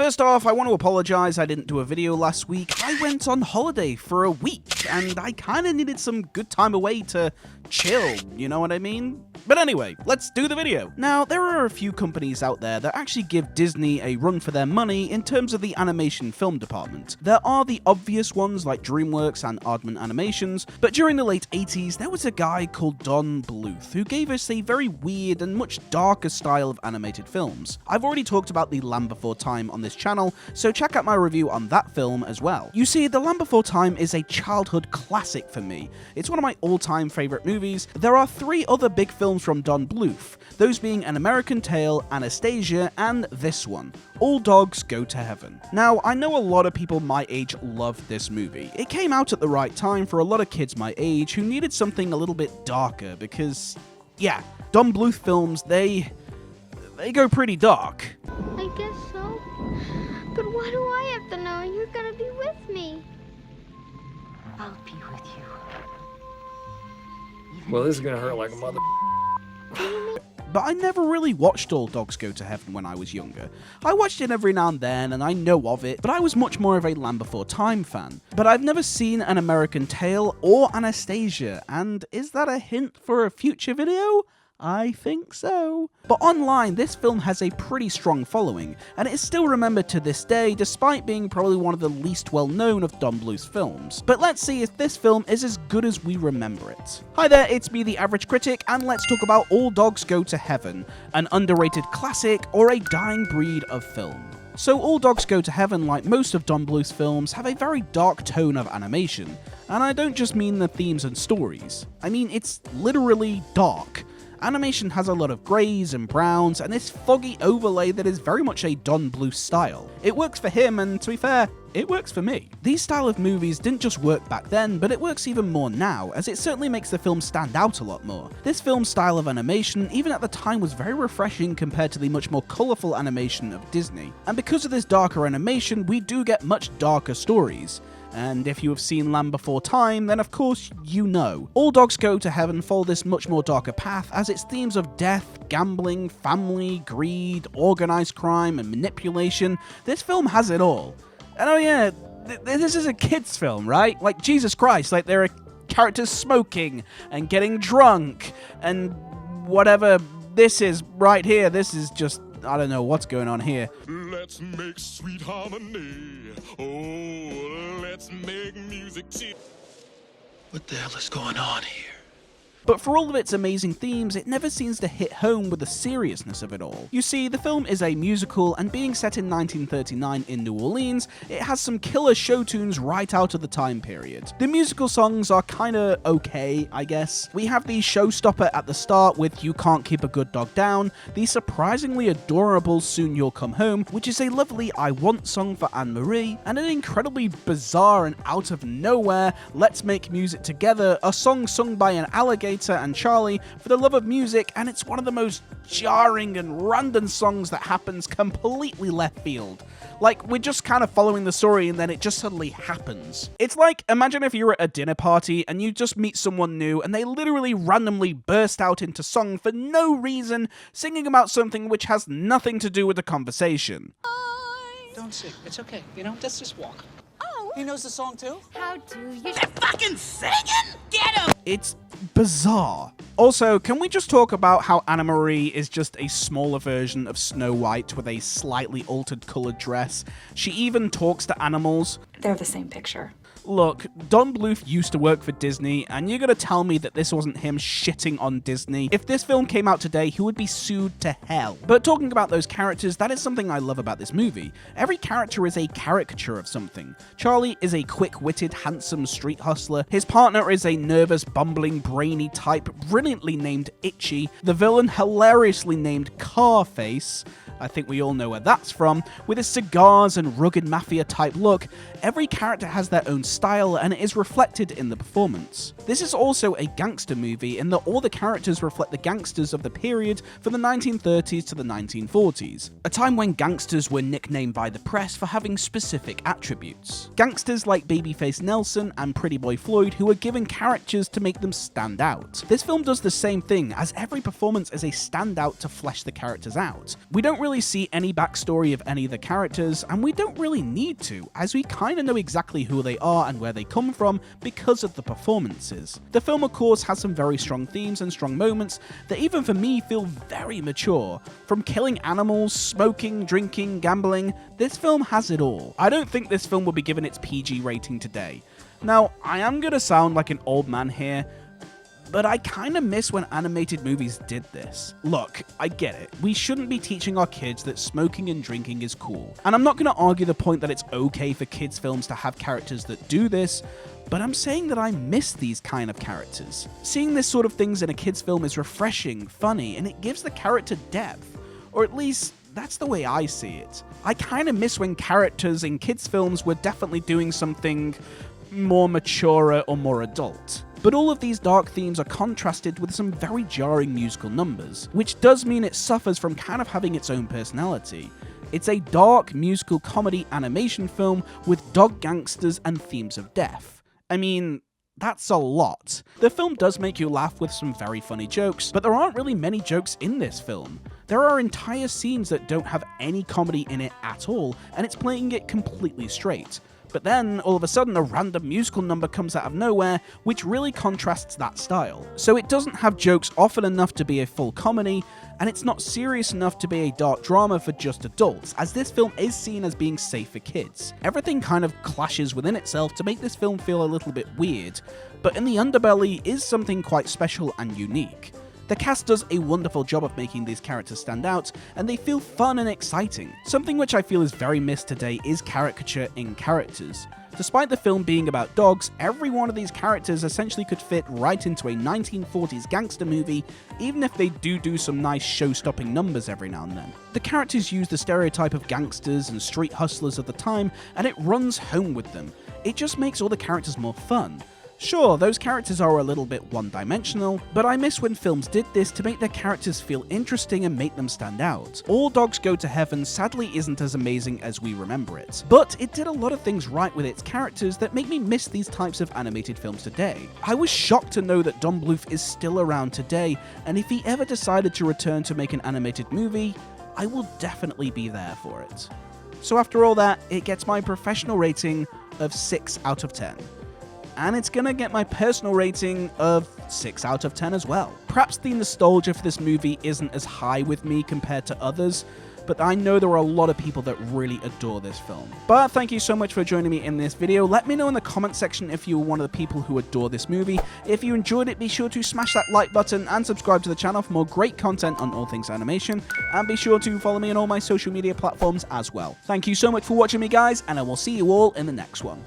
First off, I want to apologize I didn't do a video last week. I went on holiday for a week, and I kinda needed some good time away to chill, you know what I mean? But anyway, let's do the video. Now, there are a few companies out there that actually give Disney a run for their money in terms of the animation film department. There are the obvious ones like DreamWorks and Aardman Animations, but during the late 80s, there was a guy called Don Bluth who gave us a very weird and much darker style of animated films. I've already talked about The Land Before Time on this channel, so check out my review on that film as well. You see, The Land Before Time is a childhood classic for me. It's one of my all-time favorite movies. There are 3 other big films from Don Bluth, those being An American Tail, Anastasia, and this one, All Dogs Go to Heaven. Now, I know a lot of people my age love this movie. It came out at the right time for a lot of kids my age who needed something a little bit darker because, yeah, Don Bluth films, they go pretty dark. I guess so. But why do I have to know you're gonna be with me? I'll be with you. Well, this is gonna hurt like a mother. But I never really watched All Dogs Go to Heaven when I was younger. I watched it every now and then, and I know of it, but I was much more of a Land Before Time fan. But I've never seen An American Tail or Anastasia, and is that a hint for a future video? I think so. But online, this film has a pretty strong following, and it is still remembered to this day despite being probably one of the least well known of Don Bluth's films. But let's see if this film is as good as we remember it. Hi there, it's me, the Average Critic, and let's talk about All Dogs Go to Heaven, an underrated classic or a dying breed of film. So All Dogs Go to Heaven, like most of Don Bluth's films, have a very dark tone of animation, and I don't just mean the themes and stories. I mean, it's literally dark. Animation has a lot of greys and browns, and this foggy overlay that is very much a Don Bluth style. It works for him, and to be fair, it works for me. These style of movies didn't just work back then, but it works even more now, as it certainly makes the film stand out a lot more. This film's style of animation, even at the time, was very refreshing compared to the much more colourful animation of Disney. And because of this darker animation, we do get much darker stories. And if you have seen Land Before Time, then of course you know. All Dogs Go to Heaven follow this much more darker path as its themes of death, gambling, family, greed, organised crime, and manipulation. This film has it all. And oh yeah, this is a kid's film, right? Like, Jesus Christ, like there are characters smoking and getting drunk and whatever this is right here. This is just, I don't know what's going on here. Let's make sweet harmony. Oh, let's make music cheap. What the hell is going on here? But for all of its amazing themes, it never seems to hit home with the seriousness of it all. You see, the film is a musical, and being set in 1939 in New Orleans, it has some killer show tunes right out of the time period. The musical songs are kinda okay, I guess. We have the showstopper at the start with You Can't Keep a Good Dog Down, the surprisingly adorable Soon You'll Come Home, which is a lovely I Want song for Anne-Marie, and an incredibly bizarre and out of nowhere Let's Make Music Together, a song sung by an alligator and Charlie for the love of music, and it's one of the most jarring and random songs that happens completely left field. Like, we're just kind of following the story and then it just suddenly happens. It's like, imagine if you were at a dinner party and you just meet someone new and they literally randomly burst out into song for no reason, singing about something which has nothing to do with the conversation. Don't sing. It's okay. You know, let's just walk. Oh. He knows the song too? How do you... They're fucking singing? Get him! It's bizarre. Also, can we just talk about how Anne-Marie is just a smaller version of Snow White with a slightly altered colored dress? She even talks to animals. They're the same picture. Look, Don Bluth used to work for Disney, and you're gonna tell me that this wasn't him shitting on Disney? If this film came out today, he would be sued to hell. But talking about those characters, that is something I love about this movie. Every character is a caricature of something. Charlie is a quick-witted, handsome street hustler. His partner is a nervous, bumbling, brainy type, brilliantly named Itchy. The villain, hilariously named Carface. I think we all know where that's from. With his cigars and rugged mafia-type look, every character has their own style, and it is reflected in the performance. This is also a gangster movie in that all the characters reflect the gangsters of the period from the 1930s to the 1940s, a time when gangsters were nicknamed by the press for having specific attributes. Gangsters like Babyface Nelson and Pretty Boy Floyd, who were given characters to make them stand out. This film does the same thing, as every performance is a standout to flesh the characters out. We don't really really see any backstory of any of the characters, and we don't really need to, as we kinda know exactly who they are and where they come from because of the performances. The film of course has some very strong themes and strong moments that even for me feel very mature. From killing animals, smoking, drinking, gambling, this film has it all. I don't think this film will be given its PG rating today. Now, I am gonna sound like an old man here, but I kinda miss when animated movies did this. Look, I get it. We shouldn't be teaching our kids that smoking and drinking is cool. And I'm not gonna argue the point that it's okay for kids' films to have characters that do this, but I'm saying that I miss these kind of characters. Seeing this sort of things in a kid's film is refreshing, funny, and it gives the character depth. Or at least, that's the way I see it. I kinda miss when characters in kids' films were definitely doing something more mature or more adult. But all of these dark themes are contrasted with some very jarring musical numbers, which does mean it suffers from kind of having its own personality. It's a dark musical comedy animation film with dog gangsters and themes of death. I mean, that's a lot. The film does make you laugh with some very funny jokes, but there aren't really many jokes in this film. There are entire scenes that don't have any comedy in it at all, and it's playing it completely straight. But then, all of a sudden, a random musical number comes out of nowhere, which really contrasts that style. So it doesn't have jokes often enough to be a full comedy, and it's not serious enough to be a dark drama for just adults, as this film is seen as being safe for kids. Everything kind of clashes within itself to make this film feel a little bit weird, but in the underbelly is something quite special and unique. The cast does a wonderful job of making these characters stand out, and they feel fun and exciting. Something which I feel is very missed today is caricature in characters. Despite the film being about dogs, every one of these characters essentially could fit right into a 1940s gangster movie, even if they do some nice show-stopping numbers every now and then. The characters use the stereotype of gangsters and street hustlers of the time, and it runs home with them. It just makes all the characters more fun. Sure, those characters are a little bit one-dimensional, but I miss when films did this to make their characters feel interesting and make them stand out. All Dogs Go to Heaven sadly isn't as amazing as we remember it, but it did a lot of things right with its characters that make me miss these types of animated films today. I was shocked to know that Don Bluth is still around today, and if he ever decided to return to make an animated movie, I will definitely be there for it. So after all that, it gets my professional rating of 6 out of 10. And it's gonna get my personal rating of 6 out of 10 as well. Perhaps the nostalgia for this movie isn't as high with me compared to others, but I know there are a lot of people that really adore this film. But thank you so much for joining me in this video. Let me know in the comment section if you were one of the people who adore this movie. If you enjoyed it, be sure to smash that like button and subscribe to the channel for more great content on all things animation. And be sure to follow me on all my social media platforms as well. Thank you so much for watching me, guys, and I will see you all in the next one.